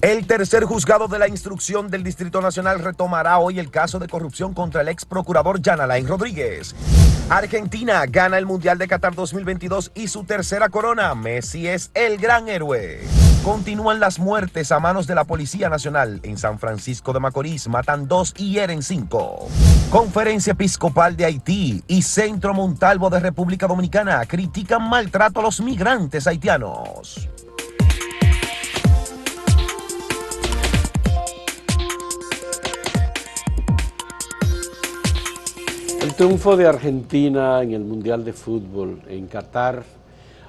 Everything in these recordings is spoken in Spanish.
El tercer juzgado de la instrucción del Distrito Nacional retomará hoy el caso de corrupción contra el ex procurador Jan Alain Rodríguez. Argentina gana el Mundial de Qatar 2022 y su tercera corona. Messi es el gran héroe. Continúan las muertes a manos de la Policía Nacional. En San Francisco de Macorís matan 2 y hieren 5. Conferencia Episcopal de Haití y Centro Montalvo de República Dominicana critican maltrato a los migrantes haitianos. El triunfo de Argentina en el Mundial de Fútbol en Qatar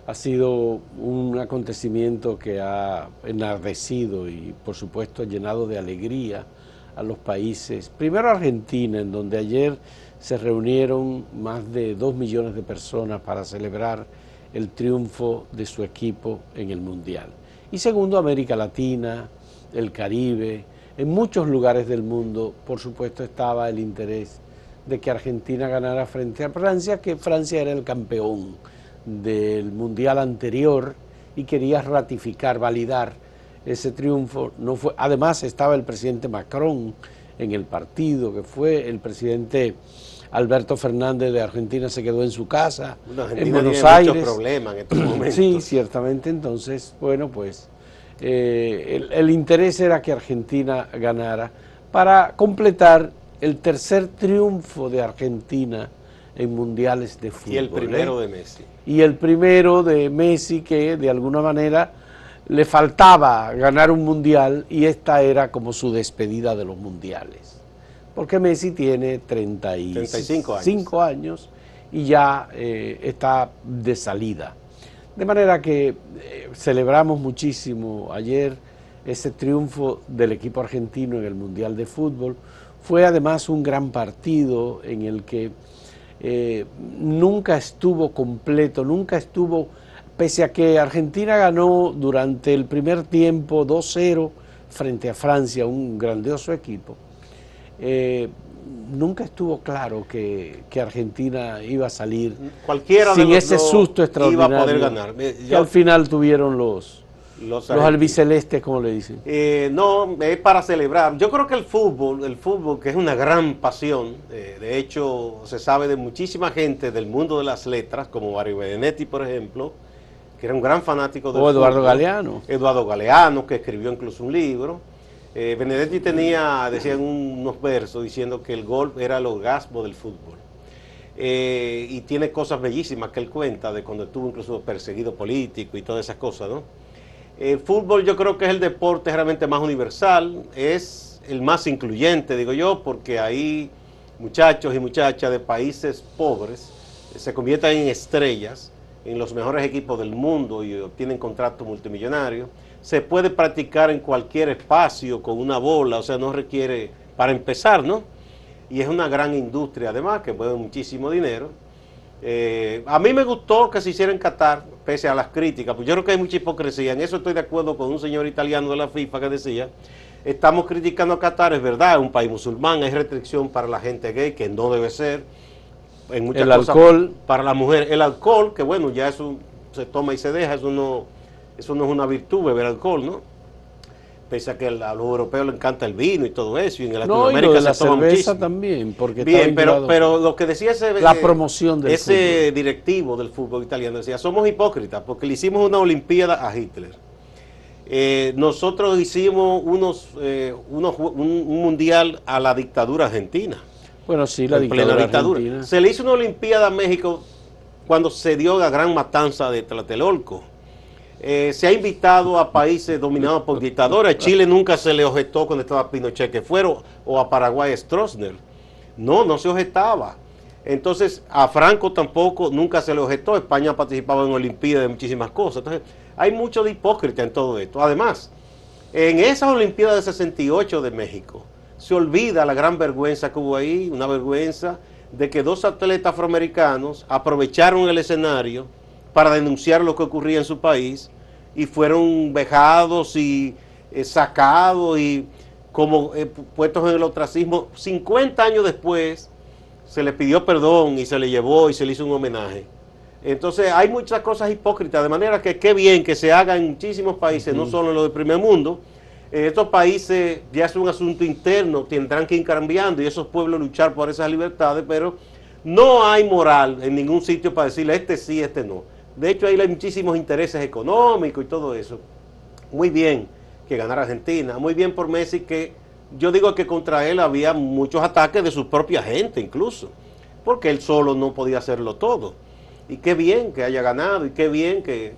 ha sido un acontecimiento que ha enardecido y, por supuesto, llenado de alegría a los países. Primero Argentina, en donde ayer se reunieron más de 2 millones de personas para celebrar el triunfo de su equipo en el Mundial. Y segundo, América Latina, el Caribe, en muchos lugares del mundo, por supuesto, estaba el interés de que Argentina ganara frente a Francia, que Francia era el campeón del Mundial anterior y quería ratificar, validar ese triunfo. No fue, además estaba el presidente Macron en el partido, que fue el presidente Alberto Fernández de Argentina, se quedó en su casa, en Buenos Aires. Muchos problemas en estos momentos. Sí, ciertamente. Entonces, bueno, pues el interés era que Argentina ganara para completar el tercer triunfo de Argentina en mundiales de fútbol. Y el primero de Messi. Y el primero de Messi, que de alguna manera le faltaba ganar un mundial y esta era como su despedida de los mundiales. Porque Messi tiene 35 años y ya está de salida. De manera que celebramos muchísimo ayer ese triunfo del equipo argentino en el Mundial de Fútbol. Fue además un gran partido en el que nunca estuvo completo, nunca estuvo, pese a que Argentina ganó durante el primer tiempo 2-0 frente a Francia, un grandioso equipo, nunca estuvo claro que Argentina iba a salir sin ese susto extraordinario iba a poder ganar. Que al final tuvieron los albicelestes, como le dicen. No, es para celebrar. Yo creo que el fútbol, que es una gran pasión, de hecho se sabe de muchísima gente del mundo de las letras, como Mario Benedetti, por ejemplo, que era un gran fanático del fútbol. Eduardo Galeano. Eduardo Galeano, que escribió incluso un libro. Benedetti decían unos versos diciendo que el gol era el orgasmo del fútbol. Y tiene cosas bellísimas que él cuenta de cuando estuvo incluso perseguido político y todas esas cosas, ¿no? El fútbol yo creo que es el deporte realmente más universal, es el más incluyente, digo yo, porque ahí muchachos y muchachas de países pobres se convierten en estrellas, en los mejores equipos del mundo y obtienen contratos multimillonarios. Se puede practicar en cualquier espacio con una bola, o sea, no requiere, para empezar, ¿no? Y es una gran industria además, que mueve muchísimo dinero. A mí me gustó que se hiciera en Qatar, pese a las críticas, pues yo creo que hay mucha hipocresía. En eso estoy de acuerdo con un señor italiano de la FIFA que decía, estamos criticando a Qatar, es verdad, es un país musulmán, hay restricción para la gente gay, que no debe ser, en muchas el cosas alcohol para la mujer. El alcohol, que bueno, ya eso se toma y se deja, eso no es una virtud, beber alcohol, ¿no? Pese a que a los europeos les encanta el vino y todo eso, y en Latinoamérica se toma muchísimo. También, porque bien, pero lo que decía la promoción del ese directivo del fútbol italiano decía, somos hipócritas porque le hicimos una olimpiada a Hitler. Nosotros hicimos un mundial a la dictadura argentina. Bueno, sí, la dictadura argentina. Se le hizo una olimpiada a México cuando se dio la gran matanza de Tlatelolco. Se ha invitado a países dominados por dictadores. A Chile nunca se le objetó cuando estaba Pinochet que fuera, o a Paraguay Stroessner. No se objetaba. Entonces, a Franco tampoco nunca se le objetó. España participaba en Olimpiadas de muchísimas cosas. Entonces, hay mucho de hipócrita en todo esto. Además, en esas Olimpiadas de 68 de México, se olvida la gran vergüenza que hubo ahí, una vergüenza de que 2 atletas afroamericanos aprovecharon el escenario para denunciar lo que ocurría en su país y fueron vejados y sacados y como puestos en el ostracismo. 50 años después se le pidió perdón y se le llevó y se le hizo un homenaje. Entonces hay muchas cosas hipócritas, de manera que qué bien que se haga en muchísimos países, no solo en los del primer mundo, Estos países ya es un asunto interno, tendrán que ir cambiando y esos pueblos luchar por esas libertades, pero no hay moral en ningún sitio para decirle este sí, este no. De hecho, ahí hay muchísimos intereses económicos y todo eso. Muy bien que ganara Argentina, muy bien por Messi, que yo digo que contra él había muchos ataques de su propia gente incluso, porque él solo no podía hacerlo todo. Y qué bien que haya ganado y qué bien que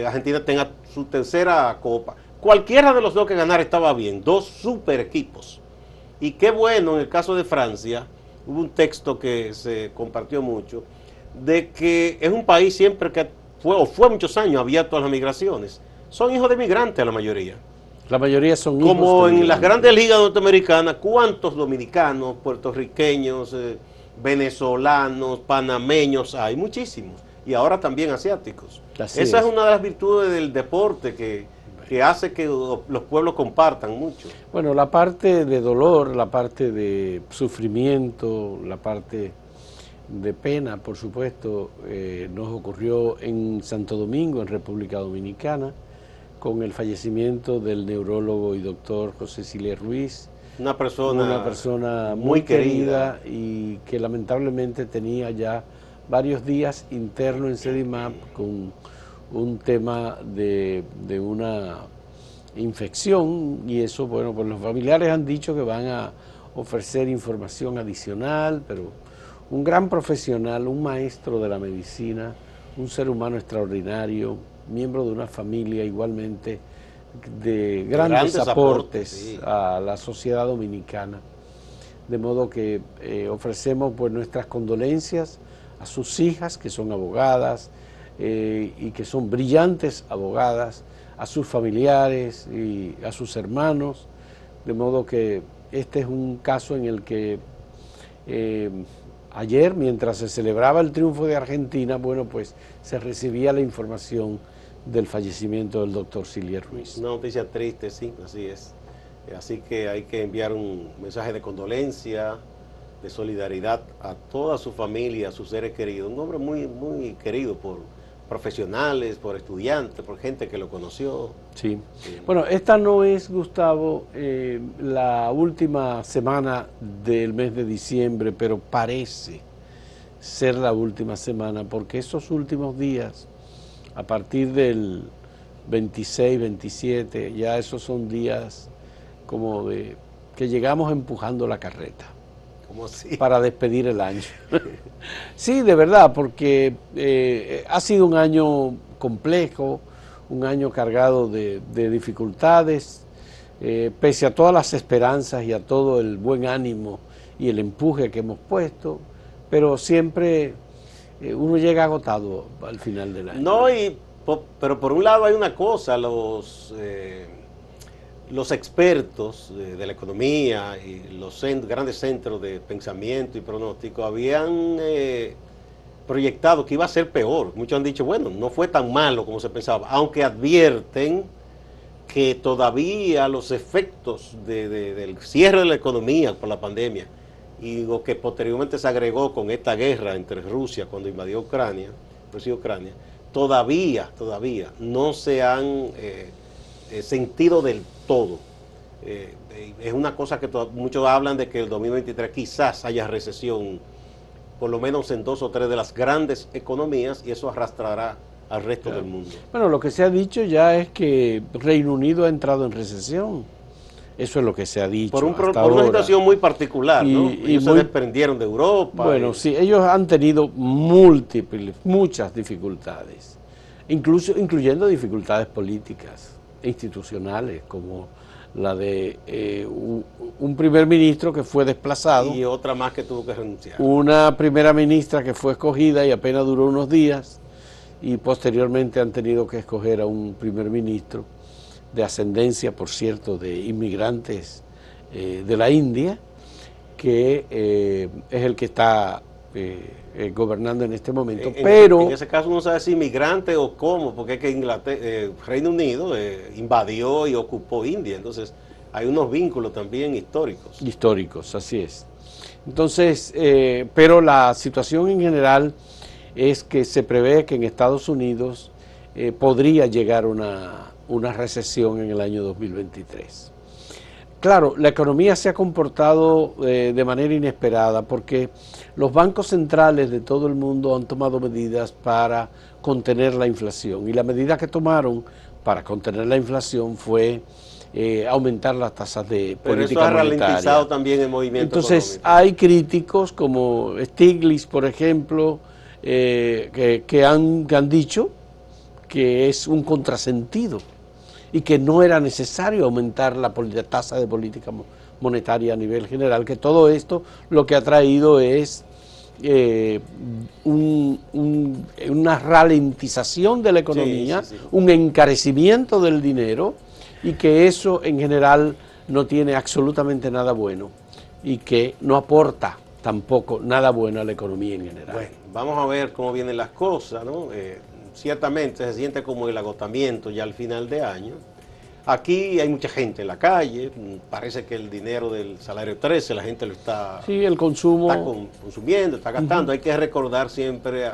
Argentina tenga su tercera copa. Cualquiera de los dos que ganara estaba bien, dos super equipos. Y qué bueno, en el caso de Francia, hubo un texto que se compartió mucho, de que es un país siempre que fue muchos años abierto a las migraciones. Son hijos de migrantes la mayoría. La mayoría son hijos Como de en las migrantes. grandes ligas norteamericanas, ¿cuántos dominicanos, puertorriqueños, venezolanos, panameños hay? Muchísimos. Y ahora también asiáticos. Así Esa es es. una de las virtudes del deporte que hace que los pueblos compartan mucho. Bueno, la parte de dolor, la parte de sufrimiento, la parte de pena, por supuesto, nos ocurrió en Santo Domingo, en República Dominicana, con el fallecimiento del neurólogo y doctor José Silier Ruiz, Una persona muy querida y que lamentablemente tenía ya varios días interno en Sedimap con un tema de una infección, y eso, bueno, pues los familiares han dicho que van a ofrecer información adicional, pero un gran profesional, un maestro de la medicina, un ser humano extraordinario, miembro de una familia igualmente de grandes aportes sí, a la sociedad dominicana. De modo que ofrecemos pues nuestras condolencias a sus hijas, que son abogadas y que son brillantes abogadas, a sus familiares y a sus hermanos, de modo que este es un caso en el que ayer, mientras se celebraba el triunfo de Argentina, bueno, pues se recibía la información del fallecimiento del doctor Silier Ruiz. Una noticia triste, sí, así es. Así que hay que enviar un mensaje de condolencia, de solidaridad a toda su familia, a sus seres queridos. Un hombre muy, muy querido por profesionales, por estudiantes, por gente que lo conoció. Sí. Bueno, esta no es, Gustavo, la última semana del mes de diciembre, pero parece ser la última semana, porque esos últimos días, a partir del 26, 27, ya esos son días como de que llegamos empujando la carreta. ¿Cómo así? Para despedir el año. Sí, de verdad, porque ha sido un año complejo, un año cargado de dificultades, pese a todas las esperanzas y a todo el buen ánimo y el empuje que hemos puesto, pero siempre uno llega agotado al final del año. No, pero por un lado hay una cosa, los expertos de la economía y los grandes centros de pensamiento y pronóstico habían proyectado que iba a ser peor. Muchos han dicho, bueno, no fue tan malo como se pensaba, aunque advierten que todavía los efectos del cierre de la economía por la pandemia y lo que posteriormente se agregó con esta guerra entre Rusia cuando invadió Ucrania, todavía no se han sentido del todo. Es una cosa que muchos hablan de que el 2023 quizás haya recesión, por lo menos en 2 o 3 de las grandes economías, y eso arrastrará al resto del mundo. Bueno, lo que se ha dicho ya es que Reino Unido ha entrado en recesión. Eso es lo que se ha dicho. Por una situación muy particular, ¿no? Ellos se desprendieron de Europa. Bueno, sí, ellos han tenido muchas dificultades, incluyendo dificultades políticas, institucionales, como la de un primer ministro que fue desplazado. Y otra más que tuvo que renunciar. Una primera ministra que fue escogida y apenas duró unos días, y posteriormente han tenido que escoger a un primer ministro de ascendencia, por cierto, de inmigrantes de la India, que es el que está gobernando en este momento. Pero en ese caso no sabe si inmigrante o cómo, porque es que Reino Unido invadió y ocupó India, entonces hay unos vínculos también históricos. Históricos, así es. Entonces, pero la situación en general es que se prevé que en Estados Unidos podría llegar una una recesión en el año 2023. Claro, la economía se ha comportado de manera inesperada porque los bancos centrales de todo el mundo han tomado medidas para contener la inflación, y la medida que tomaron para contener la inflación fue aumentar las tasas de Pero política eso ha monetaria. ralentizado también el movimiento Entonces, económico. hay críticos como Stiglitz, por ejemplo, que han dicho que es un contrasentido y que no era necesario aumentar la tasa de política monetaria a nivel general, que todo esto lo que ha traído es una ralentización de la economía, Sí. un encarecimiento del dinero, y que eso en general no tiene absolutamente nada bueno y que no aporta tampoco nada bueno a la economía en general. Bueno, vamos a ver cómo vienen las cosas, ¿no? Ciertamente se siente como el agotamiento ya al final de año. Aquí hay mucha gente en la calle, parece que el dinero del salario 13 la gente lo está, Sí, el consumo. está consumiendo, está gastando. Hay que recordar siempre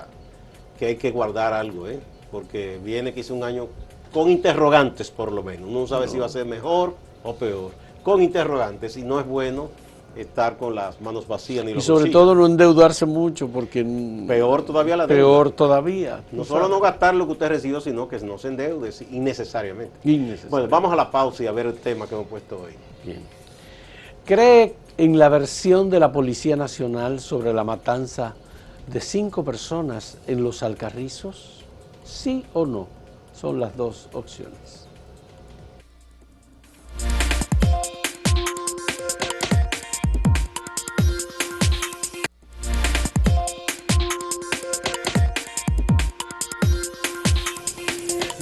que hay que guardar algo, porque viene quizá un año con interrogantes por lo menos. Uno no sabe si va a ser mejor o peor. Con interrogantes, y no es bueno estar con las manos vacías ni Y los sobre bolsillos. todo no endeudarse mucho, porque Peor todavía la deuda. peor todavía. No solo no gastar lo que usted recibió, sino que no se endeude innecesariamente. Innecesario. Bueno, vamos a la pausa y a ver el tema que hemos puesto hoy. Bien. ¿Cree en la versión de la Policía Nacional sobre la matanza de 5 personas en Los Alcarrizos? ¿Sí o no? Son las dos opciones.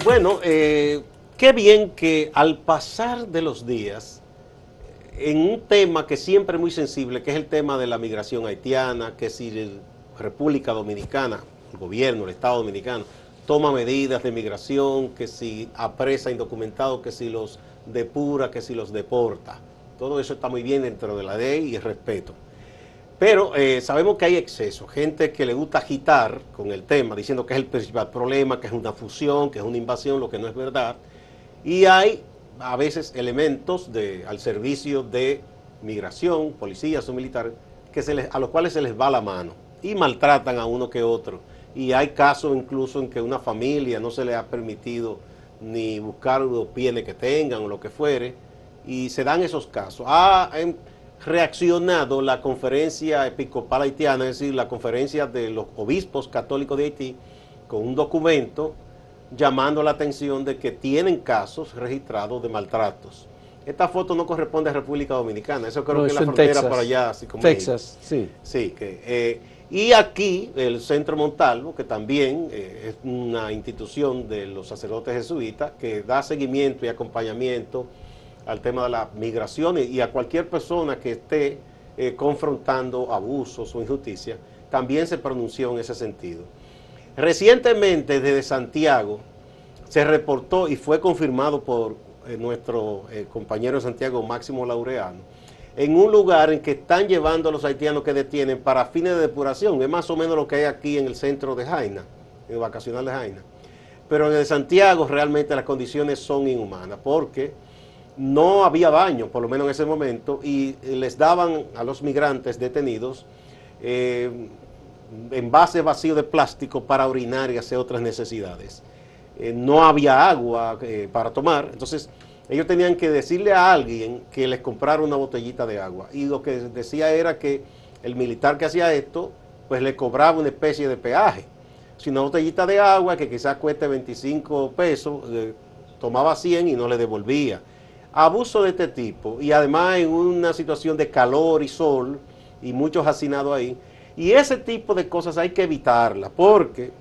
Bueno, qué bien que al pasar de los días, en un tema que siempre es muy sensible, que es el tema de la migración haitiana, que si República Dominicana, el gobierno, el Estado Dominicano, toma medidas de migración, que si apresa indocumentados, que si los depura, que si los deporta. Todo eso está muy bien dentro de la ley y el respeto. Pero sabemos que hay exceso, gente que le gusta agitar con el tema, diciendo que es el principal problema, que es una fusión, que es una invasión, lo que no es verdad. Y hay a veces elementos al servicio de migración, policías o militares, a los cuales se les va la mano y maltratan a uno que otro. Y hay casos incluso en que una familia no se le ha permitido ni buscar los bienes que tengan o lo que fuere, y se dan esos casos. Reaccionado la Conferencia Episcopal Haitiana, es decir, la Conferencia de los Obispos Católicos de Haití, con un documento llamando la atención de que tienen casos registrados de maltratos. Esta foto no corresponde a República Dominicana, eso creo que es la frontera Texas, por allá, así como Texas, sí. Sí, y aquí el Centro Montalvo, que también es una institución de los sacerdotes jesuitas, que da seguimiento y acompañamiento al tema de la migración y a cualquier persona que esté confrontando abusos o injusticias, también se pronunció en ese sentido. Recientemente desde Santiago se reportó y fue confirmado por nuestro compañero de Santiago, Máximo Laureano, en un lugar en que están llevando a los haitianos que detienen para fines de depuración. Es más o menos lo que hay aquí en el centro de Jaina, en el vacacional de Jaina. Pero en Santiago realmente las condiciones son inhumanas, porque no había baño, por lo menos en ese momento, y les daban a los migrantes detenidos envases vacíos de plástico para orinar y hacer otras necesidades. No había agua para tomar, entonces ellos tenían que decirle a alguien que les comprara una botellita de agua, y lo que decía era que el militar que hacía esto, pues le cobraba una especie de peaje. Si una botellita de agua que quizás cueste 25 pesos, tomaba 100 y no le devolvía. Abuso de este tipo, y además en una situación de calor y sol, y muchos hacinados ahí, y ese tipo de cosas hay que evitarlas, porque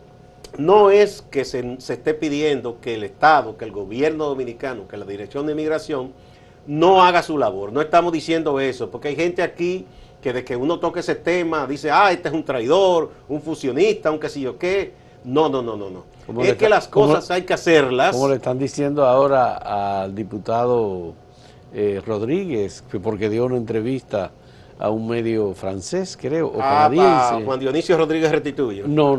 no es que se esté pidiendo que el Estado, que el gobierno dominicano, que la Dirección de Migración no haga su labor. No estamos diciendo eso, porque hay gente aquí que de que uno toque ese tema dice, este es un traidor, un fusionista, un qué sé yo qué. No. Es que las cosas hay que hacerlas. Como le están diciendo ahora al diputado Rodríguez, porque dio una entrevista a un medio francés, creo, o canadiense. Juan Dionisio Rodríguez Restituyo. No.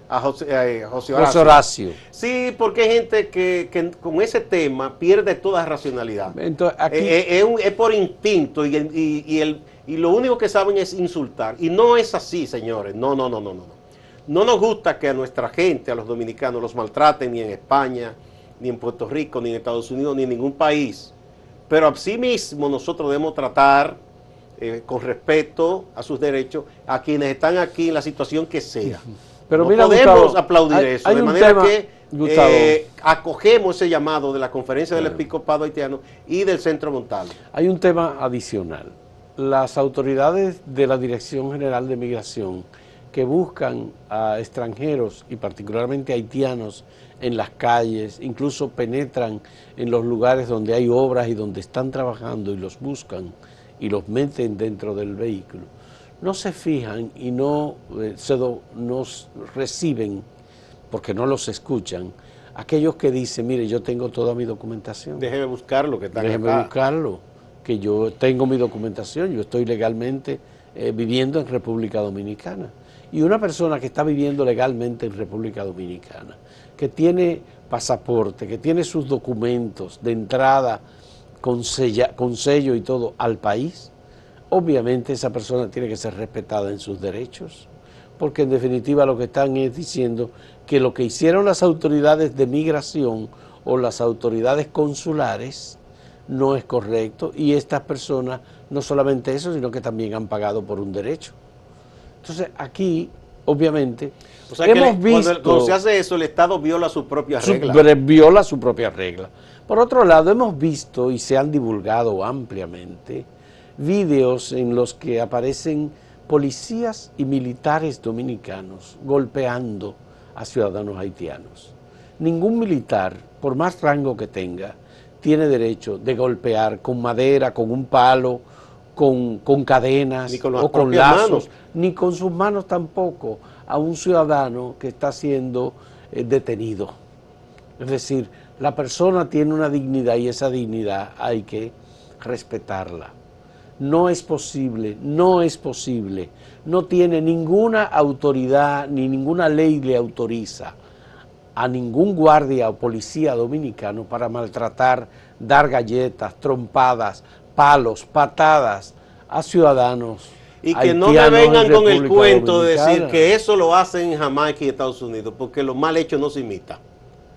a José José Horacio. Horacio. Sí, porque hay gente que con ese tema pierde toda racionalidad. Entonces, aquí, Es por instinto y lo único que saben es insultar. Y no es así, señores. No, no, no, no, no. No nos gusta que a nuestra gente, a los dominicanos, los maltraten ni en España, ni en Puerto Rico, ni en Estados Unidos, ni en ningún país. Pero asimismo nosotros debemos tratar con respeto a sus derechos a quienes están aquí en la situación que sea. pero no mira, podemos Gustavo, aplaudir eso, hay de un manera tema, que Gustavo, acogemos ese llamado de la Conferencia del Claro. Episcopado Haitiano y del Centro Montal. hay un tema adicional. Las autoridades de la Dirección General de Migración que buscan a extranjeros y particularmente haitianos en las calles, incluso penetran en los lugares donde hay obras y donde están trabajando y los buscan y los meten dentro del vehículo, no se fijan y no reciben, porque no los escuchan, aquellos que dicen, mire, yo tengo toda mi documentación. Déjeme buscarlo, que está Déjeme acá. buscarlo, que yo tengo mi documentación, yo estoy legalmente viviendo en República Dominicana. Y una persona que está viviendo legalmente en República Dominicana, que tiene pasaporte, que tiene sus documentos de entrada con sello y todo al país, obviamente esa persona tiene que ser respetada en sus derechos, porque en definitiva lo que están es diciendo que lo que hicieron las autoridades de migración o las autoridades consulares no es correcto y estas personas no solamente eso, sino que también han pagado por un derecho. Entonces aquí, obviamente, O sea, que hemos visto... cuando se hace eso, el Estado viola sus propias reglas. Viola su propia regla. Por otro lado, hemos visto y se han divulgado ampliamente vídeos en los que aparecen policías y militares dominicanos golpeando a ciudadanos haitianos. Ningún militar, por más rango que tenga, tiene derecho de golpear con madera, con un palo, con cadenas Ni con las o con propias lazos, manos. ni con sus manos tampoco, a un ciudadano que está siendo detenido. Es decir, la persona tiene una dignidad y esa dignidad hay que respetarla. No es posible, no tiene ninguna autoridad ni ninguna ley le autoriza a ningún guardia o policía dominicano para maltratar, dar galletas, trompadas, palos, patadas a ciudadanos Y que no me haitianos en vengan con el República cuento de decir Dominicana. que eso lo hacen en Jamaica y Estados Unidos, porque lo mal hecho no se imita.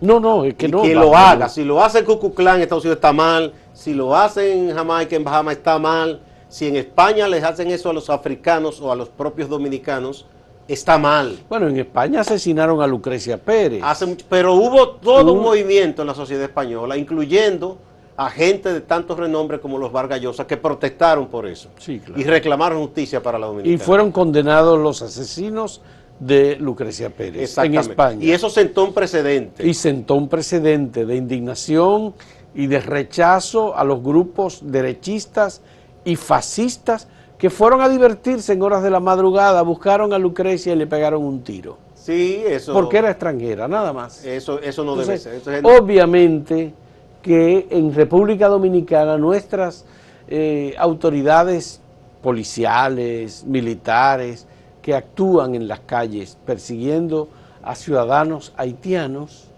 No, es que Y no. quien lo haga, si lo hace en Ku Klux Klan en Estados Unidos está mal, si lo hacen en Jamaica, en Bahamas está mal, si en España les hacen eso a los africanos o a los propios dominicanos, está mal. Bueno, en España asesinaron a Lucrecia Pérez. Pero hubo todo un movimiento en la sociedad española, incluyendo a gente de tantos renombres como los Vargas Llosa, que protestaron por eso. Sí, claro. Y reclamaron justicia para la dominicana. Y fueron condenados los asesinos de Lucrecia Pérez en Exactamente. España. Y eso sentó un precedente. Y sentó un precedente de indignación y de rechazo a los grupos derechistas y fascistas que fueron a divertirse en horas de la madrugada, buscaron a Lucrecia y le pegaron un tiro. Sí, eso. Porque era extranjera, nada más. Eso no Entonces, debe ser. obviamente que en República Dominicana nuestras autoridades policiales, militares, que actúan en las calles persiguiendo a ciudadanos haitianos,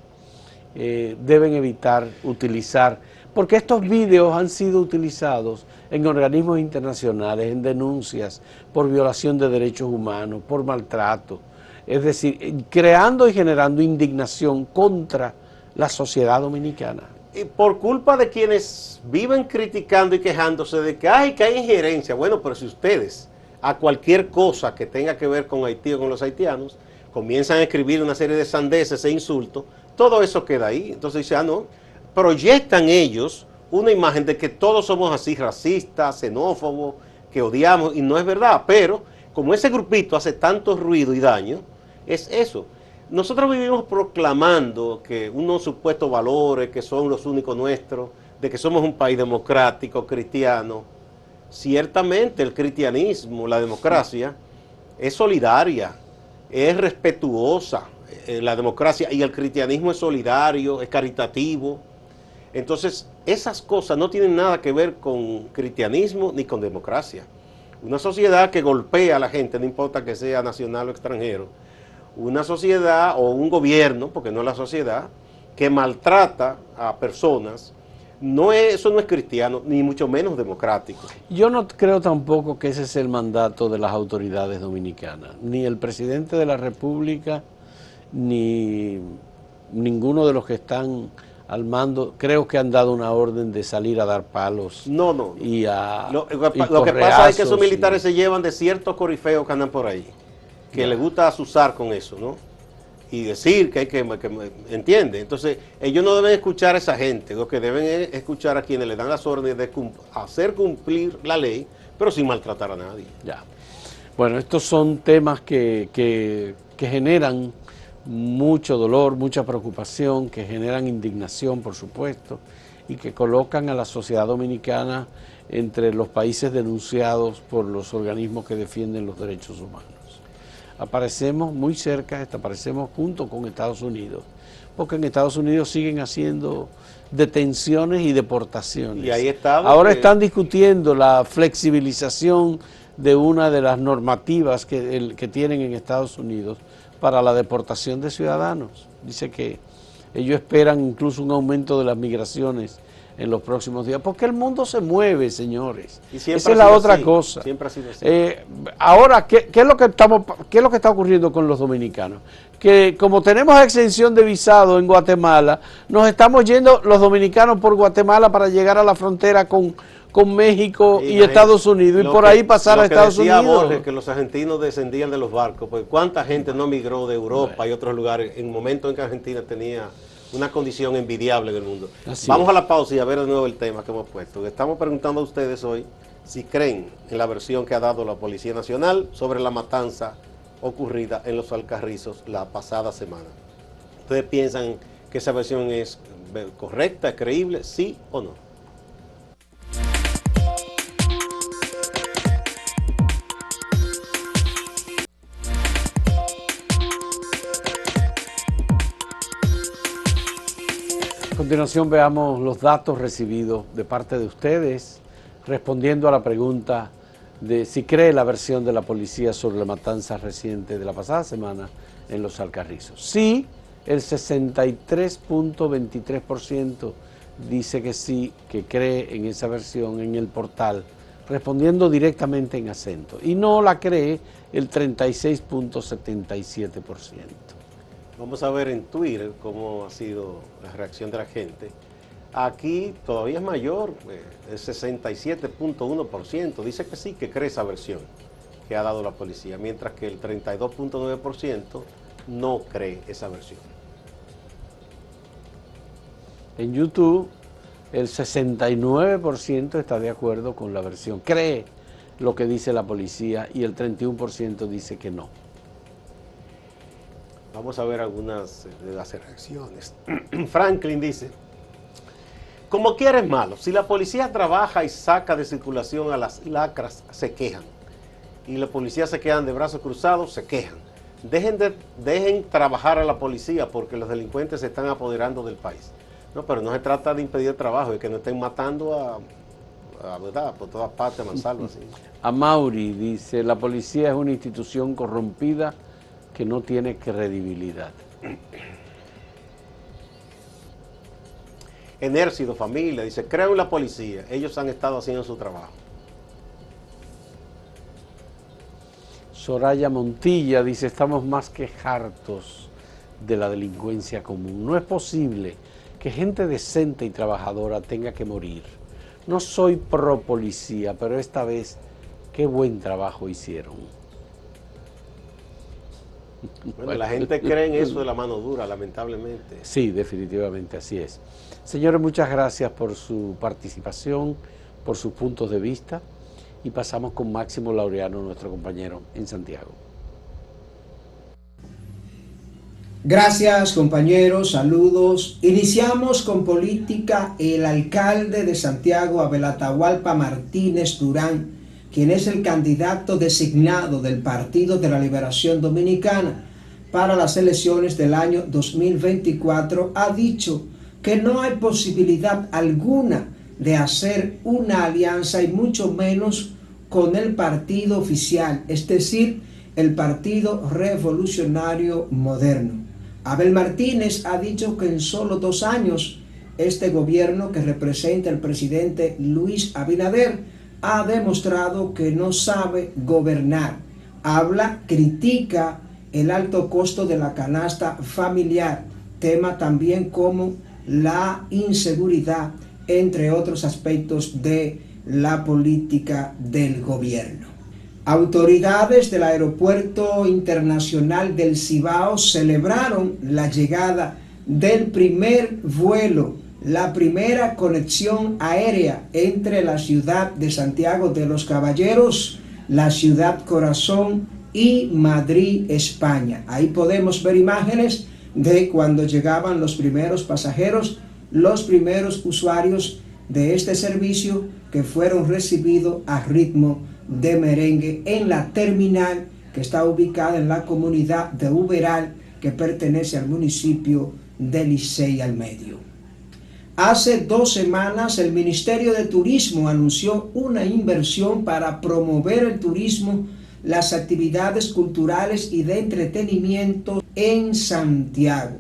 deben evitar utilizar, porque estos videos han sido utilizados en organismos internacionales, en denuncias por violación de derechos humanos, por maltrato, es decir, creando y generando indignación contra la sociedad dominicana. Y por culpa de quienes viven criticando y quejándose de que hay injerencia. Bueno, pero si ustedes a cualquier cosa que tenga que ver con Haití o con los haitianos comienzan a escribir una serie de sandeces e insultos, todo eso queda ahí. Entonces dice, no, proyectan ellos una imagen de que todos somos así racistas, xenófobos, que odiamos, y no es verdad. Pero como ese grupito hace tanto ruido y daño, es eso. Nosotros vivimos proclamando que unos supuestos valores que son los únicos nuestros, de que somos un país democrático, cristiano. Ciertamente el cristianismo, la democracia, es solidaria, es respetuosa, la democracia, y el cristianismo es solidario, es caritativo. Entonces, esas cosas no tienen nada que ver con cristianismo ni con democracia. Una sociedad que golpea a la gente, no importa que sea nacional o extranjero, una sociedad o un gobierno, porque no es la sociedad, que maltrata a personas, eso no es cristiano, ni mucho menos democrático. Yo no creo tampoco que ese es el mandato de las autoridades dominicanas, ni el presidente de la República, ni ninguno de los que están al mando. Creo que han dado una orden de salir a dar palos. No. Y lo que pasa es que esos militares se llevan de ciertos corifeos que andan por ahí, que les gusta asusar con eso, ¿no? Y decir que hay que entiende. Entonces, ellos no deben escuchar a esa gente, lo que deben es escuchar a quienes le dan las órdenes de hacer cumplir la ley, pero sin maltratar a nadie. Ya. Bueno, estos son temas que generan mucho dolor, mucha preocupación, que generan indignación, por supuesto, y que colocan a la sociedad dominicana entre los países denunciados por los organismos que defienden los derechos humanos. Aparecemos muy cerca, aparecemos junto con Estados Unidos, porque en Estados Unidos siguen haciendo detenciones y deportaciones. Y ahí está. Ahora están discutiendo la flexibilización de una de las normativas que tienen en Estados Unidos para la deportación de ciudadanos. Dice que ellos esperan incluso un aumento de las migraciones en los próximos días, porque el mundo se mueve, señores. Esa es la otra cosa. Siempre ha sido así. Ahora, ¿qué es lo que está ocurriendo con los dominicanos? Que como tenemos exención de visado en Guatemala, nos estamos yendo los dominicanos por Guatemala para llegar a la frontera con México y Estados Unidos, y por ahí pasar a Estados Unidos. Borges, que los argentinos descendían de los barcos, pues cuánta gente no migró de Europa y otros lugares en momentos en que Argentina tenía una condición envidiable en el mundo. Vamos a la pausa y a ver de nuevo el tema que hemos puesto. Estamos preguntando a ustedes hoy si creen en la versión que ha dado la Policía Nacional sobre la matanza ocurrida en Los Alcarrizos la pasada semana. ¿Ustedes piensan que esa versión es correcta, creíble, sí o no? A continuación veamos los datos recibidos de parte de ustedes, respondiendo a la pregunta de si cree la versión de la policía sobre la matanza reciente de la pasada semana en Los Alcarrizos. Sí, el 63.23% dice que sí, que cree en esa versión en el portal, respondiendo directamente en acento. Y no la cree el 36.77%. Vamos a ver en Twitter cómo ha sido la reacción de la gente. Aquí todavía es mayor, el 67.1% dice que sí, que cree esa versión que ha dado la policía, mientras que el 32.9% no cree esa versión. En YouTube, el 69% está de acuerdo con la versión, cree lo que dice la policía, y el 31% dice que no. Vamos a ver algunas de las reacciones. Franklin dice: como quiera es malo, si la policía trabaja y saca de circulación a las lacras, se quejan. Y la policía se quedan de brazos cruzados, se quejan. Dejen trabajar a la policía porque los delincuentes se están apoderando del país. No, pero no se trata de impedir el trabajo, de que no estén matando a ¿verdad? Por todas partes, a mansalva así. A Mauri dice: la policía es una institución corrompida que no tiene credibilidad. Enércido Familia dice: creo en la policía, ellos han estado haciendo su trabajo. Soraya Montilla dice: estamos más que hartos de la delincuencia común. No es posible que gente decente y trabajadora tenga que morir. No soy pro policía, pero esta vez qué buen trabajo hicieron. Bueno, la gente cree en eso de la mano dura, lamentablemente. Sí, definitivamente así es. Señores, muchas gracias por su participación, por sus puntos de vista, y pasamos con Máximo Laureano, nuestro compañero en Santiago. Gracias, compañeros, saludos. Iniciamos con política. El alcalde de Santiago, Abel Atahualpa Martínez Durán, quien es el candidato designado del Partido de la Liberación Dominicana para las elecciones del año 2024, ha dicho que no hay posibilidad alguna de hacer una alianza, y mucho menos con el partido oficial, es decir, el Partido Revolucionario Moderno. Abel Martínez ha dicho que en solo 2 años este gobierno que representa el presidente Luis Abinader ha demostrado que no sabe gobernar. Critica el alto costo de la canasta familiar, tema también como la inseguridad, entre otros aspectos de la política del gobierno. Autoridades del Aeropuerto Internacional del Cibao celebraron la llegada del primer vuelo, la primera conexión aérea entre la ciudad de Santiago de los Caballeros, la ciudad corazón y Madrid, España. Ahí podemos ver imágenes de cuando llegaban los primeros pasajeros, los primeros usuarios de este servicio que fueron recibidos a ritmo de merengue en la terminal que está ubicada en la comunidad de Uberal, que pertenece al municipio de Licey al Medio. Hace 2 semanas el Ministerio de Turismo anunció una inversión para promover el turismo, las actividades culturales y de entretenimiento en Santiago.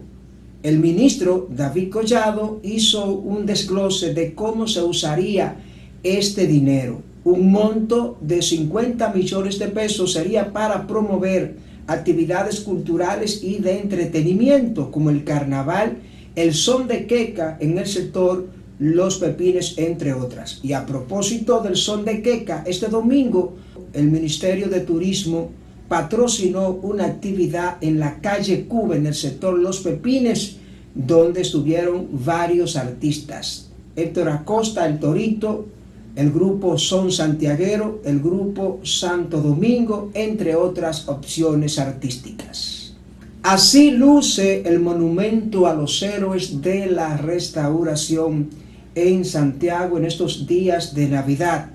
El ministro David Collado hizo un desglose de cómo se usaría este dinero. Un monto de 50 millones de pesos sería para promover actividades culturales y de entretenimiento como el carnaval, el son de queca en el sector Los Pepines, entre otras. Y a propósito del son de queca, este domingo el Ministerio de Turismo patrocinó una actividad en la calle Cuba, en el sector Los Pepines, donde estuvieron varios artistas. Héctor Acosta, el Torito, el grupo Son Santiaguero, el grupo Santo Domingo, entre otras opciones artísticas. Así luce el monumento a los héroes de la restauración en Santiago en estos días de Navidad.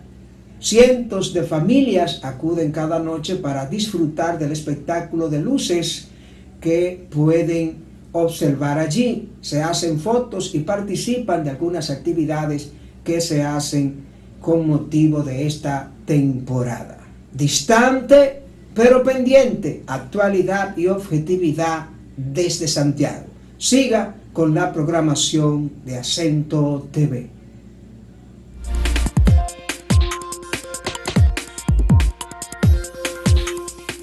Cientos de familias acuden cada noche para disfrutar del espectáculo de luces que pueden observar allí. Se hacen fotos y participan de algunas actividades que se hacen con motivo de esta temporada. Distante pero pendiente, actualidad y objetividad desde Santiago. Siga con la programación de Acento TV.